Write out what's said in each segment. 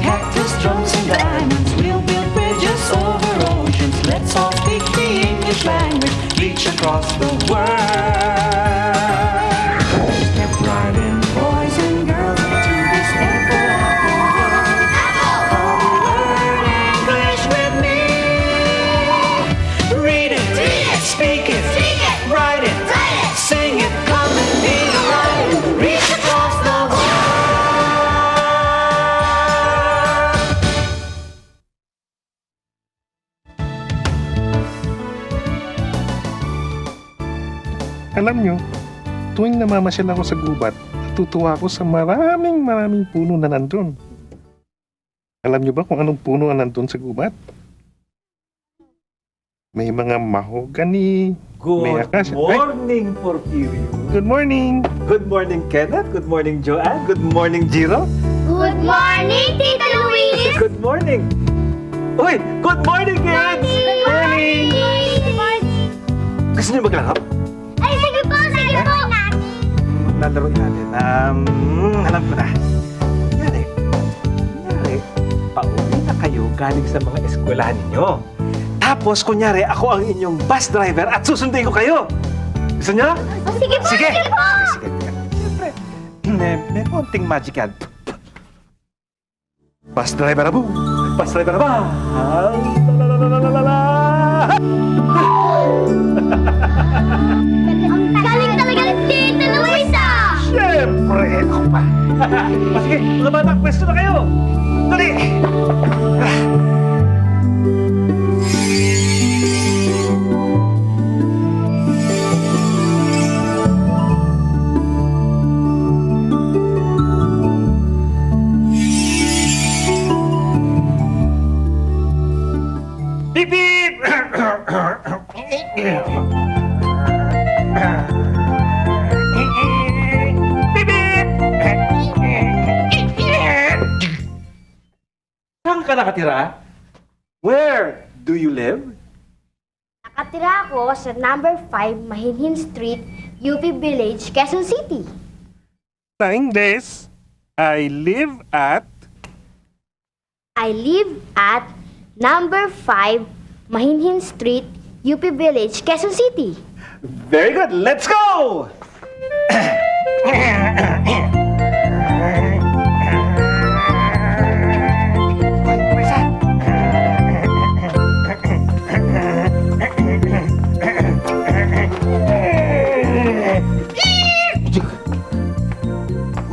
cactus, drums, and diamonds. We'll build bridges over oceans. Let's all speak the English language, reach across the world. Step right in, boys and girls, to this Epol Apple world. Come learn English with me. Read it, speak it, write it, sing it, come and be delighted. Reach across the world. Alam nyo, tuwing namamasyal ako sa gubat, natutuwa ako sa maraming puno na nandun. Alam nyo ba kung anong puno ang nandun sa gubat? May mga mahogany, may Good akasya. morning, Porfirio. Good morning! Good morning, Kenneth. Good morning, Joanne. Good morning, Jiro. Good morning, Tita Luis! Good morning. Uy, good morning, kids! Good morning! Gusto niyo maglaro? Ay, sige po, sige po! Lalaroin natin. Alam ko na. Kunyari, pauwi na kayo galing sa mga eskwelahan ninyo. Tapos, kunyari, ako ang inyong bus driver at susundin ko kayo. Gusto niyo? Oh, sige po, sige po! Sige. Siyempre, may konting magic yan. Bus driver na po! Bus driver na ba? Ang galing talaga ng Tita Luisa! Siyempre, ako pa. Sige, mga bata, pwesto na kayo. Dali! Beep, beep! Beep, beep! Saan ka nakatira? Where do you live? Nakatira ako sa number 5 Mahinhin Street, UP Village, Quezon City. Sa Ingles, I live at number 5 Mahinhin Street, UP Village, Quezon City. Very good. Let's go!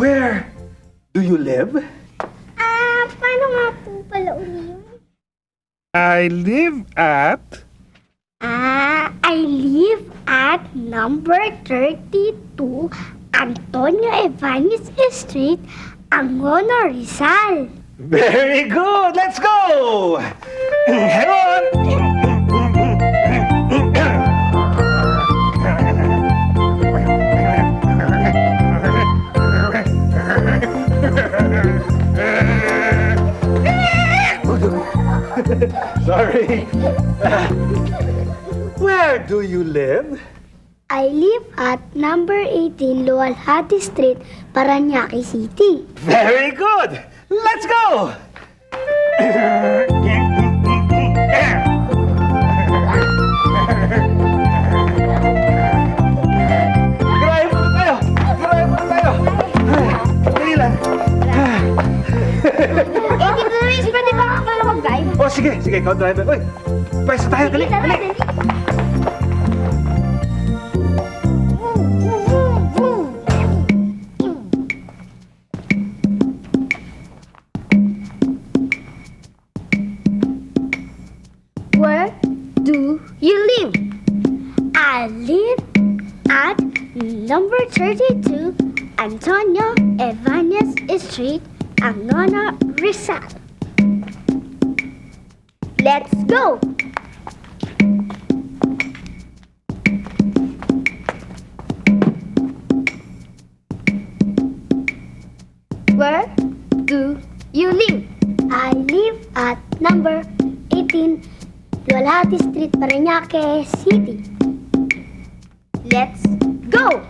Where do you live? Paano nga po pala ulit? I live at I live at number 32 Antonio Evanes Street, Angono, Rizal. Very good. Let's go! Hang on! Sorry. Where do you live? I live at number 18 Luwalhati Street, Parañaque City. Very good. Let's go! Drive muna tayo! Drive muna tayo! Dali lang. Tito Luis, pwede ba ako pala mag-drive? Oh, sige. Sige, ikaw driver. Uy, pwesto tayo. Dali, dali. Where do you live? I live at number 32 Antonio Evanes Street, Angono, Rizal. Let's go! Where do you live? I live at number 18 Luwalhati Street, Parañaque City. Let's go!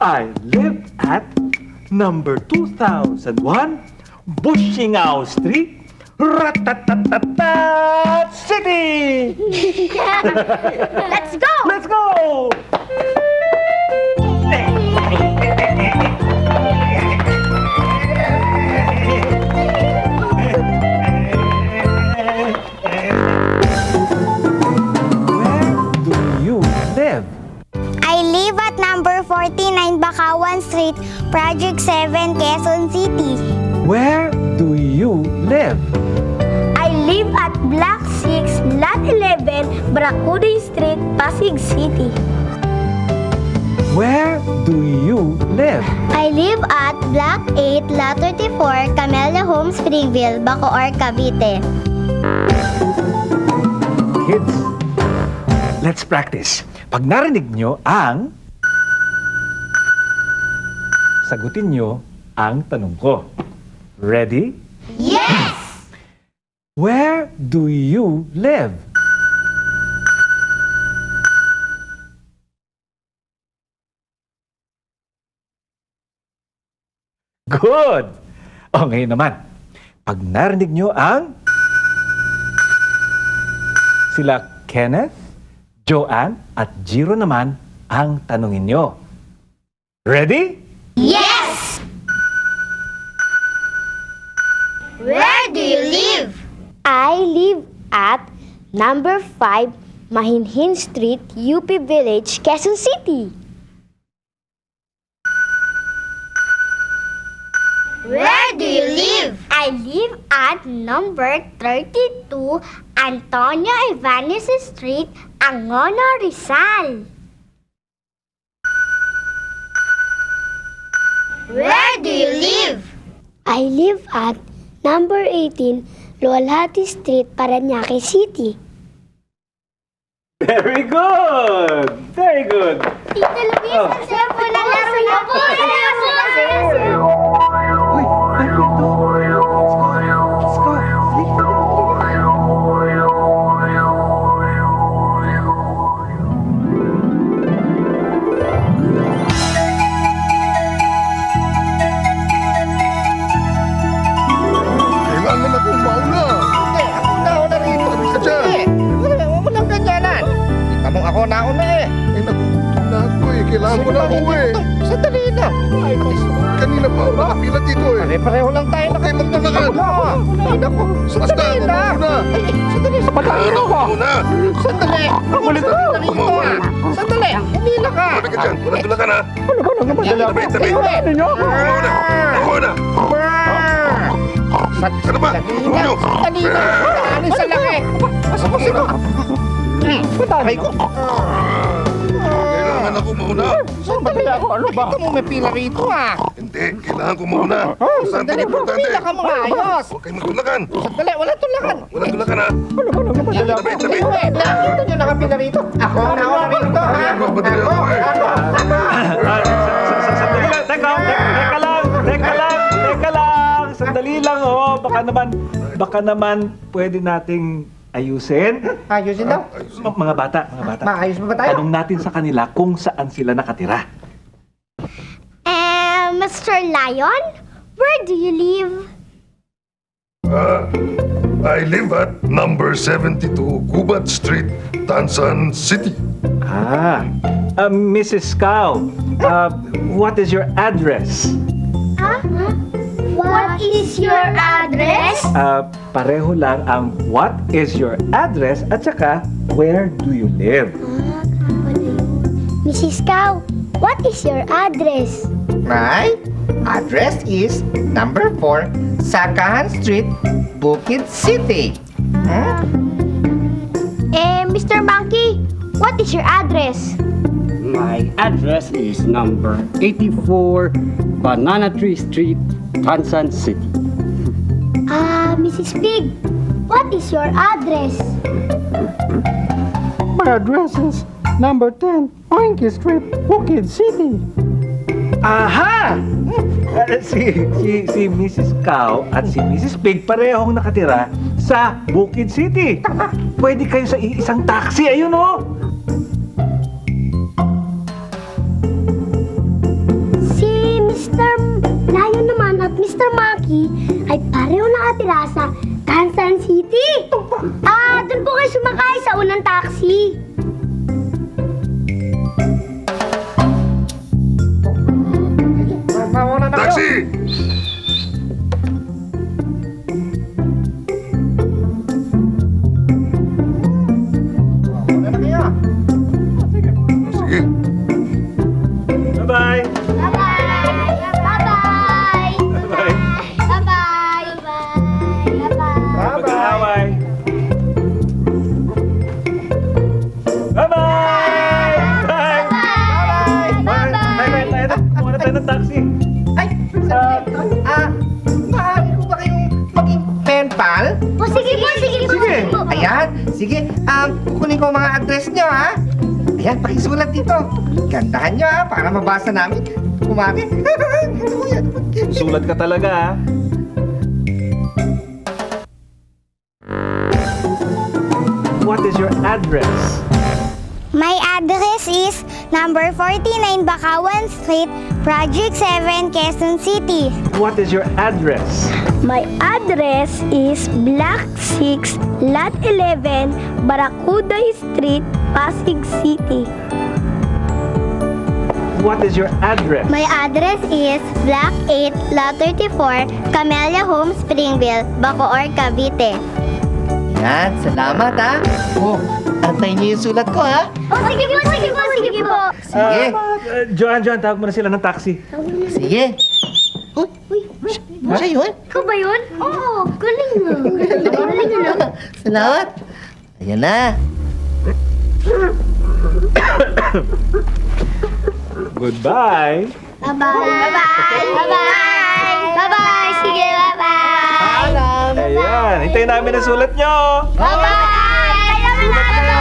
I live at number 2001, Bushingao Street, Ratatatat City! Let's go! Let's go! Where do you live? I live at number 49 Bakawan Street, Project 7, Quezon City. Where do you live? I live at Block 6, Lot 11, Bukid Street, Pasig City. Where do you live? I live at Block 8, Lot 34, Camella Home, Springville, Bacoor, Cavite. Kids, let's practice. Pag narinig nyo ang... sagutin nyo ang tanong ko. Ready? Yes! Where do you live? Good! O, ngayon naman. Pag narinig nyo ang... sila Kenneth, Joanne, at Jiro naman ang tanungin nyo. Ready? Yes! Where do you live? I live at number 5, Mahinhin Street, UP Village, Quezon City. Where do you live? I live at number 32, Antonio Ibanez Street, Angono, Rizal. Where do you live? I live at number 18, Lualhati Street, Parañaque City. Very good! Very good! Tito Luis, Oh. ang sarap po ng laro niyo po. Uy, ano ito? Let's go! Let's go! Kailangan akong mauna. Hindi, ako nauna rito. Ano ka dyan? Huwag mo lang ganyanan. Kita mo ako nauna eh. Eh, nagugutom na ako eh. Kailangan ko na umuwi. Sandali lang. Ay, Kanina pa ako nakapila dito eh. pare-pareho lang tayo Okay, magtulakan. Ay, naku. Basta, Sandali ako lang. muna. Ay, sandali. Sa Kailangan pagkakito ako ko. muna. Sandali. Umalis ka rito ah. Sandali. Humila ka. Ano ka dyan? Walang tulakan ha? Ano ba nang madala Tabi, tabi. Ano nyo? Ako na. Ako na. Ano ba? Sandali Ano? na. Sandali na. Sandali sa laki. Sino? Patay ko. Kailangan ako mauna. Sandali ako. Ano ba? Kita mo may pila rito ah. Hindi, kailangan ko mauna. Saan Sandali. ko importante? Pila ka mga ayos. Huwag kayong magtulakan. Sandali. Wala tulakan. Walang tulakan ha? Ano ba nang madala Tabi, tabi. Nakita nyo nakapila rito. Ako na rito ha. Magmadali ako eh. Sandali lang, teka lang, sandali lang, oh. Baka naman pwede nating ayusin. Ayusin daw. Mga bata. Maayos ba tayo? Tanong natin sa kanila kung saan sila nakatira. Mr. Lion, where do you live? I live at number 72 Gubat Street, Tansan City. Mrs. Cow, what is your address? What is your address? Pareho lang ang what is your address at saka where do you live? Mrs. Cow, what is your address? My address is number 4, Sakahan Street, Bukid City. Mr. Monkey, what is your address? My address is number 84 Banana Tree Street, Tansan City. Mrs. Pig, what is your address? My address is number 10 Oinky Street, Bukid City. Aha! Si Mrs. Cow at si Mrs. Pig parehong nakatira sa Bukid City. Pwede kayo sa isang taxi, ayun oh! Mr. Lion naman at Mr. Monkey ay pareho nakatira sa Tansan City. Doon po kayo sumakay sa unang taxi. Taxi! Sige. Bye-bye! Bye-bye! Bye-bye! Bye-bye! Bye-bye! Bye-bye! Mag-aaway! Bye-bye! Bye! Bye-bye! Kuha na tayo ng taxi. Maaari ko ba kayong maging pen pal? O, sige po, sige po. Sige. po. Ayan, sige. Kukunin ko ang mga address nyo, ha? Ayan, pakisulat dito. Gandahan nyo, ha? Para mabasa namin. Kumari. Sulat ka talaga, ha? What is your address? My address is number 49 Bakawan Street, Project 7, Quezon City. What is your address? My address is Block 6, Lot 11, Barracuda Street, Pasig City. What is your address? My address is Block 8, Lot 34, Camella Home, Springville, Bacoor, Cavite. Yan, salamat, ha? Oh, antayin niyo yung sulat ko, ha? O, sige po, sige po, sige po. Sige. Joan, tawag mo na sila ng taxi. Sige. Uy, siya yun? Ikaw ba yun? Oo, galing na. Galing na. Salamat. Ayan na. Goodbye. Bye-bye. Bye-bye. Bye-bye. Bye-bye. Sige, bye-bye. Paalam. Ayan, hintayin namin ang sulat nyo. Bye-bye. Sulat kayo.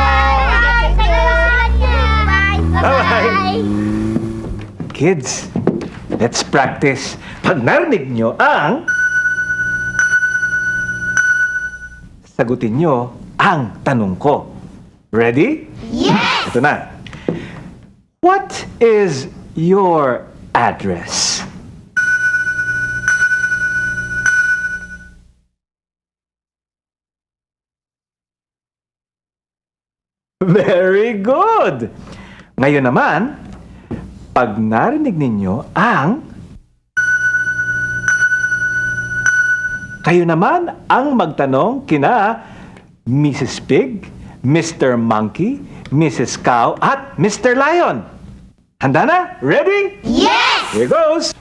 Bye-bye. Kids, let's practice. Pag narinig nyo sagutin nyo ang tanong ko. Ready? Yes! Ito na. What is your address? Very good! Ngayon naman, pag narinig ninyo kayo naman ang magtanong kina Mrs. Pig, Mr. Monkey, Mrs. Cow, at Mr. Lion. Handa na? Ready? Yes! Here goes!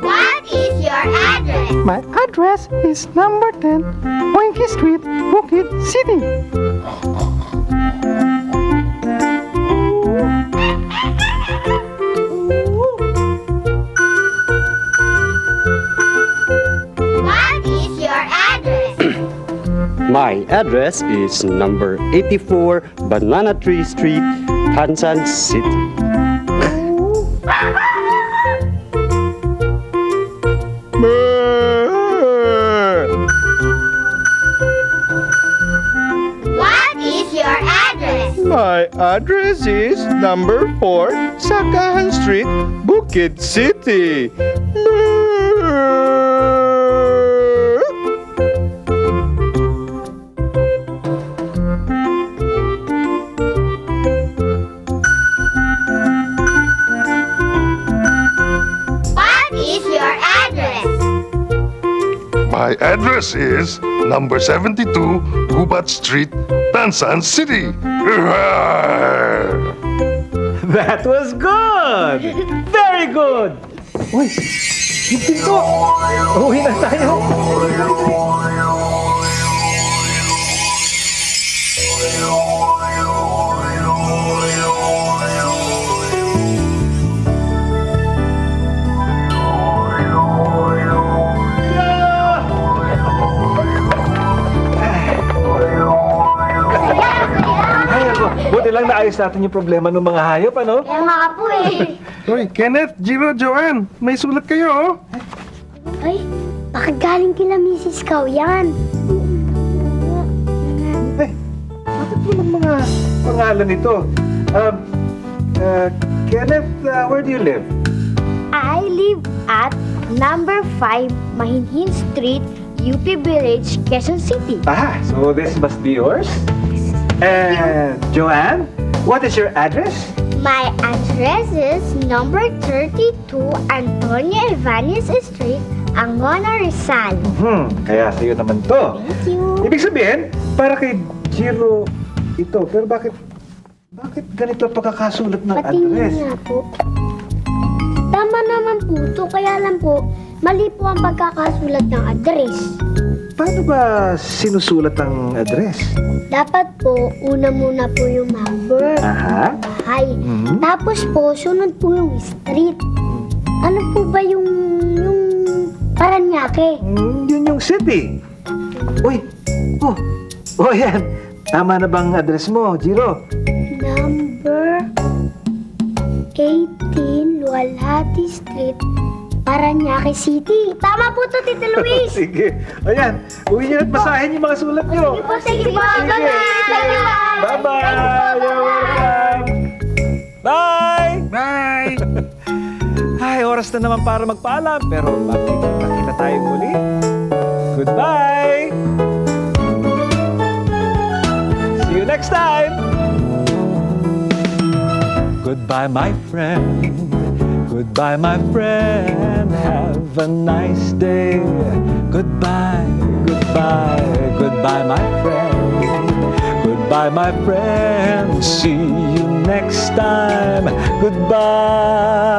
What is your address? My address is number 10, Oinky Street, Bukid City. What is your address? My address is number 84 Banana Tree Street, Tansan City. What is your address? My address is number 4 Sakahan Street, Bukid City. What is your address? My address is number 72 Gubat Street, Tansan City. That was good! Very good! Uy, yung pinto! Uwi na tayo! Ay, ako. Buti lang naayos natin yung problema ng mga hayop, ano? Kaya nga po eh. Hoy, Kenneth, Giro, Joanne, may sulat kayo, oh. Ay, Baka galing kila Mrs. Cow yan. Eh, bakit walang mga pangalan nito? Kenneth, where do you live? I live at number 5 Mahinhin Street, UP Village, Quezon City. Ah, so this must be yours? And Joanne, what is your address? My address is number 32 Antonio Evanes Street, Angona, Rizal. Kaya sa'yo naman to. Thank you. Ibig sabihin, para kay Jiro ito. Pero bakit ganito ang pagkakasulat ng Patingin address? nga po. Tama naman po ito, kaya lang po, mali po ang pagkakasulat ng address. Paano ba sinusulat ang address? Dapat po, una muna po yung number. Aha. Bahay. Tapos po, sunod po yung street. Ano po ba yung Paranaque? Yun yung city. Uy! Oh, yan. Tama na bang address mo, Jiro? Number 18 Luwalhati Street, Paranaque City. Tama po to, Tito Luis. Sige. Ayan. Uwi niyo at basahin yung mga sulat niyo. Sige po, sige po. Sige. Bye-bye. You're welcome. Bye! Bye! Ay, oras na naman para magpaalam, pero makikita tayo muli. Goodbye! See you next time! Goodbye, my friend. Goodbye, my friend. Have a nice day. Goodbye, goodbye, goodbye, my friend. Goodbye, my friend. See you next time. Goodbye.